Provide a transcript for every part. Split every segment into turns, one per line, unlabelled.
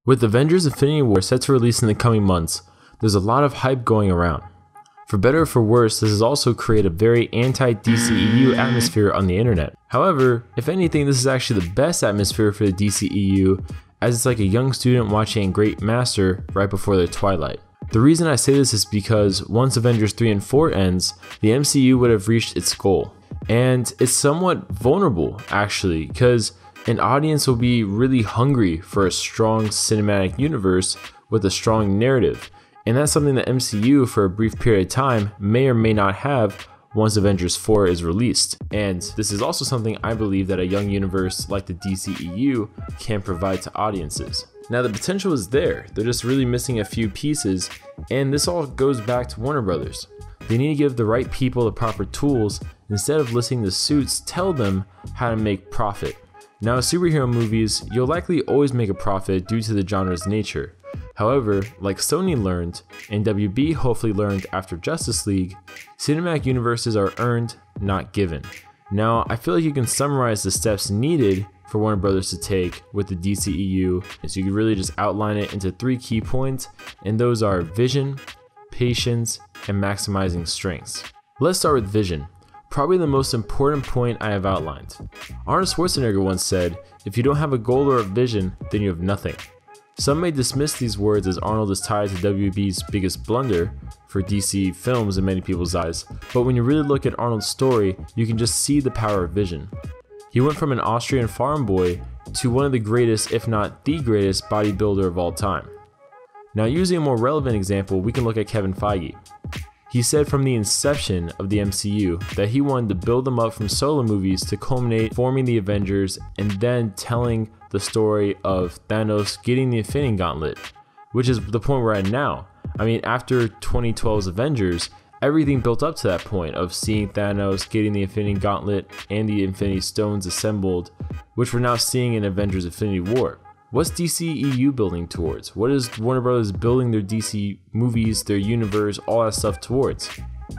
With Avengers Infinity War set to release in the coming months, there's a lot of hype going around. For better or for worse, this has also created a very anti-DCEU atmosphere on the internet. However, if anything, this is actually the best atmosphere for the DCEU, as it's like a young student watching a great master right before their twilight. The reason I say this is because once Avengers 3 and 4 ends, the MCU would have reached its goal. And it's somewhat vulnerable actually, because an audience will be really hungry for a strong cinematic universe with a strong narrative. And that's something that MCU for a brief period of time may or may not have once Avengers 4 is released. And this is also something I believe that a young universe like the DCEU can provide to audiences. Now the potential is there, they're just really missing a few pieces, and this all goes back to Warner Brothers. They need to give the right people the proper tools. Instead of listening to suits, tell them how to make profit. Now in superhero movies, you'll likely always make a profit due to the genre's nature. However, like Sony learned, and WB hopefully learned after Justice League, cinematic universes are earned, not given. Now, I feel like you can summarize the steps needed for Warner Brothers to take with the DCEU, and so you can really just outline it into 3 key points, and those are vision, patience, and maximizing strengths. Let's start with vision, probably the most important point I have outlined. Arnold Schwarzenegger once said, "If you don't have a goal or a vision, then you have nothing." Some may dismiss these words as Arnold is tied to WB's biggest blunder for DC films in many people's eyes, but when you really look at Arnold's story, you can just see the power of vision. He went from an Austrian farm boy to one of the greatest, if not the greatest, bodybuilder of all time. Now using a more relevant example, we can look at Kevin Feige. He said from the inception of the MCU that he wanted to build them up from solo movies to culminate forming the Avengers and then telling the story of Thanos getting the Infinity Gauntlet, which is the point we're at now. I mean, after 2012's Avengers, everything built up to that point of seeing Thanos getting the Infinity Gauntlet and the Infinity Stones assembled, which we're now seeing in Avengers Infinity War. What's DCEU building towards? What is Warner Brothers building their DC movies, their universe, all that stuff towards?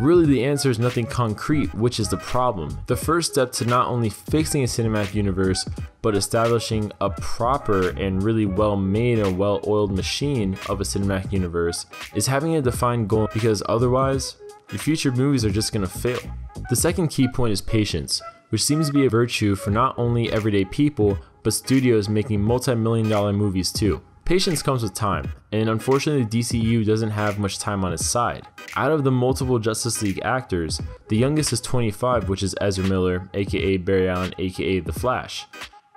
Really, the answer is nothing concrete, which is the problem. The first step to not only fixing a cinematic universe, but establishing a proper and really well-made and well-oiled machine of a cinematic universe is having a defined goal, because otherwise, your future movies are just going to fail. The second key point is patience, which seems to be a virtue for not only everyday people, but studios making multi-million-dollar movies too. Patience comes with time, and unfortunately the DCEU doesn't have much time on its side. Out of the multiple Justice League actors, the youngest is 25, which is Ezra Miller, aka Barry Allen, aka The Flash.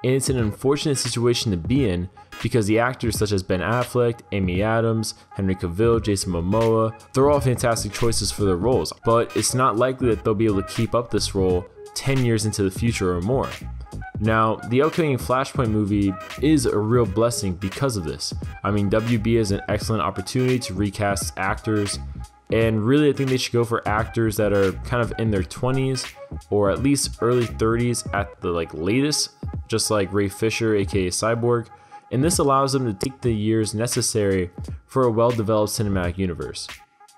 And it's an unfortunate situation to be in because the actors such as Ben Affleck, Amy Adams, Henry Cavill, Jason Momoa, they're all fantastic choices for their roles, but it's not likely that they'll be able to keep up this role 10 years into the future or more. Now, the upcoming Flashpoint movie is a real blessing because of this. I mean, WB has an excellent opportunity to recast actors, and really I think they should go for actors that are kind of in their 20s or at least early 30s at the latest, just like Ray Fisher, aka Cyborg, and this allows them to take the years necessary for a well-developed cinematic universe.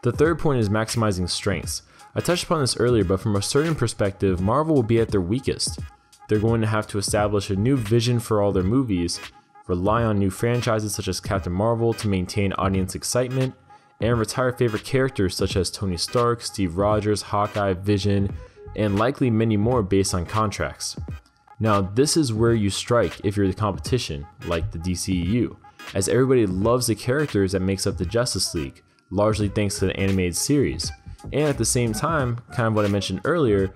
The third point is maximizing strengths. I touched upon this earlier, but from a certain perspective, Marvel will be at their weakest. They're going to have to establish a new vision for all their movies, rely on new franchises such as Captain Marvel to maintain audience excitement, and retire favorite characters such as Tony Stark, Steve Rogers, Hawkeye, Vision, and likely many more based on contracts. Now, this is where you strike if you're the competition, like the DCEU, as everybody loves the characters that makes up the Justice League, largely thanks to the animated series. And at the same time, kind of what I mentioned earlier,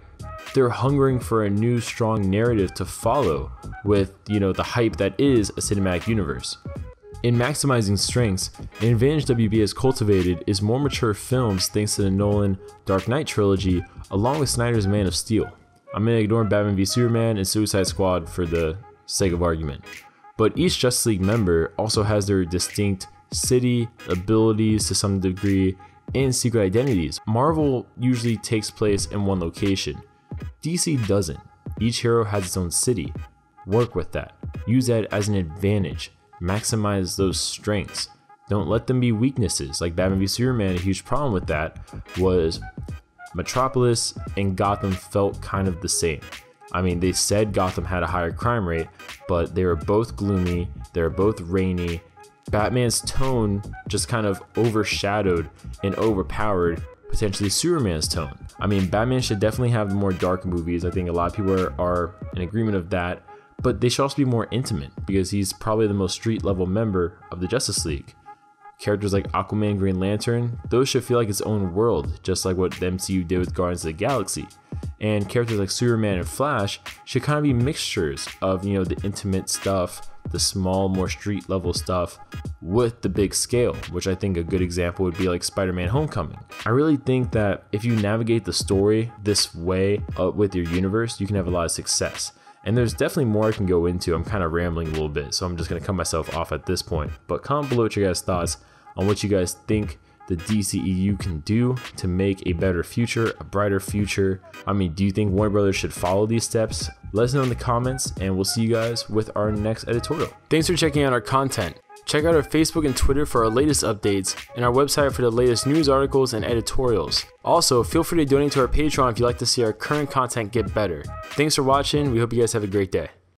they're hungering for a new strong narrative to follow with, the hype that is a cinematic universe. In maximizing strengths, an advantage WB has cultivated is more mature films thanks to the Nolan Dark Knight trilogy along with Snyder's Man of Steel. I'm going to ignore Batman v Superman and Suicide Squad for the sake of argument. But each Justice League member also has their distinct city, abilities to some degree, and secret identities. Marvel usually takes place in one location. DC doesn't. Each hero has its own city. Work with that. Use that as an advantage. Maximize those strengths. Don't let them be weaknesses. Like Batman v Superman, a huge problem with that was Metropolis and Gotham felt kind of the same. I mean, they said Gotham had a higher crime rate, but they were both gloomy, they were both rainy, Batman's tone just kind of overshadowed and overpowered potentially Superman's tone. I mean, Batman should definitely have more dark movies. I think a lot of people are in agreement of that, but they should also be more intimate because he's probably the most street level member of the Justice League. Characters like Aquaman, Green Lantern, those should feel like its own world, just like what the MCU did with Guardians of the Galaxy. And characters like Superman and Flash should kind of be mixtures of, you know, the intimate stuff, the small, more street level stuff with the big scale, which I think a good example would be like Spider-Man Homecoming. I really think that if you navigate the story this way with your universe, you can have a lot of success. And there's definitely more I can go into. I'm kind of rambling a little bit, so I'm just going to cut myself off at this point. But comment below what your guys' thoughts on what you guys think the DCEU can do to make a better future, a brighter future. I mean, do you think Warner Brothers should follow these steps? Let us know in the comments, and we'll see you guys with our next editorial. Thanks for checking out our content. Check out our Facebook and Twitter for our latest updates, and our website for the latest news articles and editorials. Also, feel free to donate to our Patreon if you'd like to see our current content get better. Thanks for watching. We hope you guys have a great day.